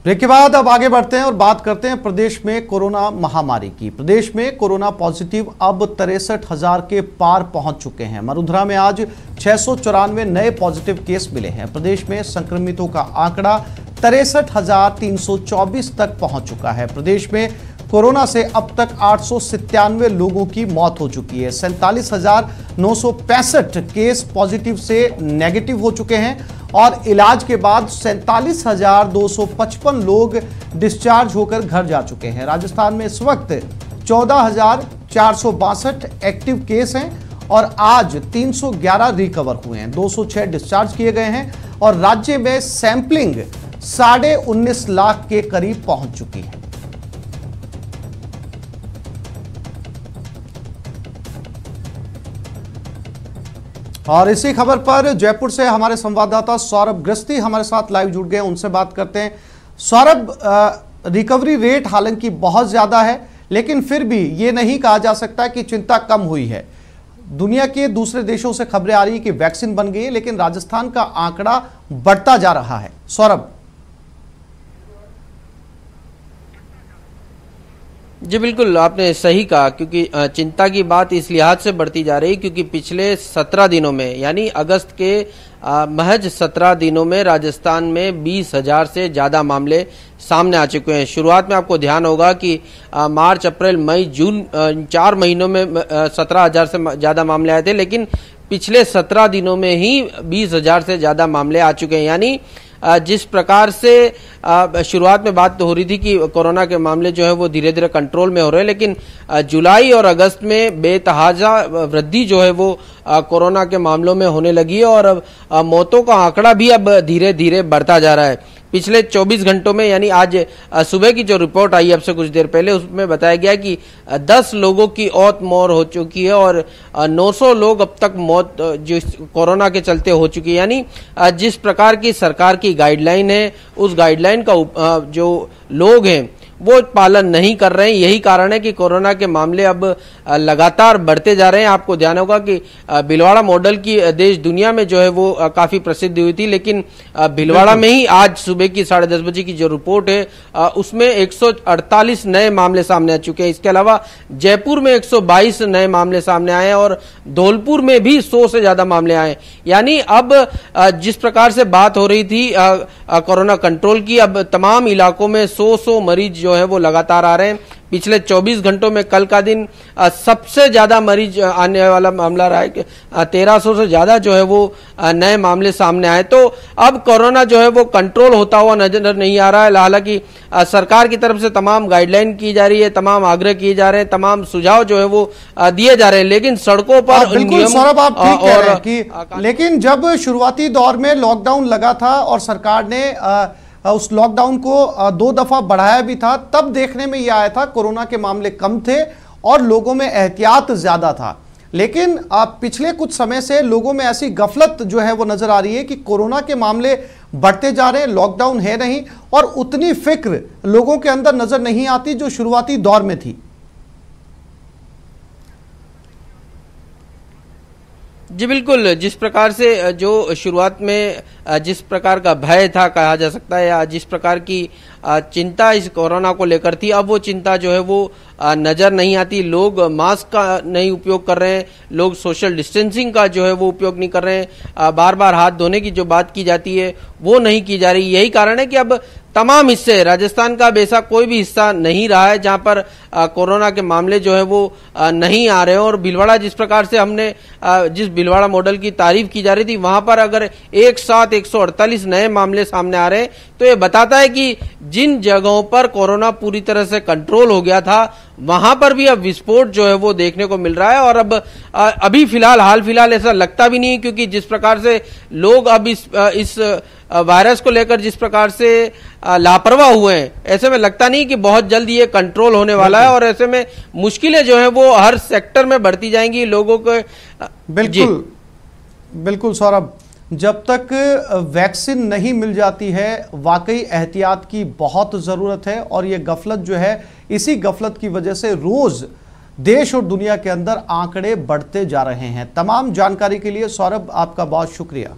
Break के बाद अब आगे बढ़ते हैं और बात करते हैं प्रदेश में कोरोना महामारी की। प्रदेश में कोरोना पॉजिटिव अब 63,000 के पार पहुंच चुके हैं। मरुधरा में आज 694 नए पॉजिटिव केस मिले हैं। प्रदेश में संक्रमितों का आंकड़ा 63,324 तक पहुंच चुका है। प्रदेश में कोरोना से अब तक 897 लोगों की मौत हो चुकी है। 47,965 केस पॉजिटिव से नेगेटिव हो चुके हैं और इलाज के बाद 47,255 लोग डिस्चार्ज होकर घर जा चुके हैं। राजस्थान में इस वक्त 14,462 एक्टिव केस हैं और आज 311 रिकवर हुए हैं। 206 डिस्चार्ज किए गए हैं और राज्य में सैंपलिंग 19.5 लाख के करीब पहुंच चुकी है। और इसी खबर पर जयपुर से हमारे संवाददाता सौरभ गृहस्थी हमारे साथ लाइव जुड़ गए, उनसे बात करते हैं। सौरभ, रिकवरी रेट हालांकि बहुत ज्यादा है, लेकिन फिर भी ये नहीं कहा जा सकता कि चिंता कम हुई है। दुनिया के दूसरे देशों से खबरें आ रही है कि वैक्सीन बन गई है, लेकिन राजस्थान का आंकड़ा बढ़ता जा रहा है। सौरभ। जी बिल्कुल, आपने सही कहा, क्योंकि चिंता की बात इस लिहाज से बढ़ती जा रही क्योंकि पिछले 17 दिनों में यानी अगस्त के महज 17 दिनों में राजस्थान में 20,000 से ज़्यादा मामले सामने आ चुके हैं। शुरुआत में आपको ध्यान होगा कि मार्च, अप्रैल, मई, जून 4 महीनों में 17,000 से ज़्यादा मामले आए थे, लेकिन पिछले 17 दिनों में ही 20,000 से ज़्यादा मामले आ चुके हैं। यानी जिस प्रकार से शुरुआत में बात तो हो रही थी कि कोरोना के मामले जो है वो धीरे धीरे कंट्रोल में हो रहे हैं, लेकिन जुलाई और अगस्त में बेतहाजा वृद्धि जो है वो कोरोना के मामलों में होने लगी है और अब मौतों का आंकड़ा भी अब धीरे धीरे बढ़ता जा रहा है। पिछले 24 घंटों में यानी आज सुबह की जो रिपोर्ट आई अब से कुछ देर पहले, उसमें बताया गया कि 10 लोगों की मौत हो चुकी है और 900 लोग अब तक मौत जो कोरोना के चलते हो चुकी है। यानी जिस प्रकार की सरकार की गाइडलाइन है, उस गाइडलाइन का जो लोग हैं वो पालन नहीं कर रहे हैं। यही कारण है कि कोरोना के मामले अब लगातार बढ़ते जा रहे हैं। आपको ध्यान होगा कि भीलवाड़ा मॉडल की देश दुनिया में जो है वो काफी प्रसिद्ध हुई थी, लेकिन भीलवाड़ा में ही आज सुबह की 10:30 बजे की जो रिपोर्ट है उसमें 148 नए मामले सामने आ चुके हैं। इसके अलावा जयपुर में 122 नए मामले सामने आए और धौलपुर में भी 100 से ज्यादा मामले आए। यानी अब जिस प्रकार से बात हो रही थी कोरोना कंट्रोल की, अब तमाम इलाकों में 100 मरीज जो है वो लगातार आ रहे हैं। पिछले 24 घंटों में कल का दिन सबसे ज्यादा मरीज आने वाला मामला रहा है कि 1300 से ज्यादा जो है वो नए मामले सामने आए। तो अब कोरोना जो है वो कंट्रोल होता हुआ नजर नहीं आ रहा है। हालांकि सरकार की तरफ से तमाम गाइडलाइन की जा रही है, तमाम आग्रह किए जा रहे हैं, तमाम सुझाव जो है वो दिए जा रहे हैं, लेकिन सड़कों पर बिल्कुल सौरभ आप ठीक कह रहे हैं कि लेकिन जब शुरुआती दौर में लॉकडाउन लगा था और सरकार ने उस लॉकडाउन को 2 दफा बढ़ाया भी था, तब देखने में यह आया था कोरोना के मामले कम थे और लोगों में एहतियात ज्यादा था। लेकिन पिछले कुछ समय से लोगों में ऐसी गफलत जो है वो नजर आ रही है कि कोरोना के मामले बढ़ते जा रहे हैं, लॉकडाउन है नहीं और उतनी फिक्र लोगों के अंदर नजर नहीं आती जो शुरुआती दौर में थी। जी बिल्कुल, जिस प्रकार से जो शुरुआत में जिस प्रकार का भय था कहा जा सकता है, या जिस प्रकार की चिंता इस कोरोना को लेकर थी, अब वो चिंता जो है वो नजर नहीं आती। लोग मास्क का नहीं उपयोग कर रहे हैं, लोग सोशल डिस्टेंसिंग का जो है वो उपयोग नहीं कर रहे हैं, बार बार हाथ धोने की जो बात की जाती है वो नहीं की जा रही। यही कारण है कि अब तमाम हिस्से, राजस्थान का ऐसा कोई भी हिस्सा नहीं रहा है जहां पर कोरोना के मामले जो है वो नहीं आ रहे हैं। और भीलवाड़ा, जिस प्रकार से हमने जिस भीलवाड़ा मॉडल की तारीफ की जा रही थी, वहां पर अगर एक साथ 148 नए मामले सामने आ रहे हैं तो ये बताता है कि जिन जगहों पर कोरोना पूरी तरह से कंट्रोल हो गया था वहां पर भी अब विस्फोट जो है वो देखने को मिल रहा है। और अब अभी हाल फिलहाल ऐसा लगता भी नहीं, क्योंकि जिस प्रकार से लोग अब इस वायरस को लेकर जिस प्रकार से लापरवाह हुए हैं, ऐसे में लगता नहीं कि बहुत जल्द ये कंट्रोल होने वाला है। और ऐसे में मुश्किलें जो है वो हर सेक्टर में बढ़ती जाएंगी लोगों को। बिल्कुल बिल्कुल सौरभ, जब तक वैक्सीन नहीं मिल जाती है वाकई एहतियात की बहुत ज़रूरत है और ये गफलत जो है, इसी गफलत की वजह से रोज़ देश और दुनिया के अंदर आंकड़े बढ़ते जा रहे हैं। तमाम जानकारी के लिए सौरभ आपका बहुत शुक्रिया।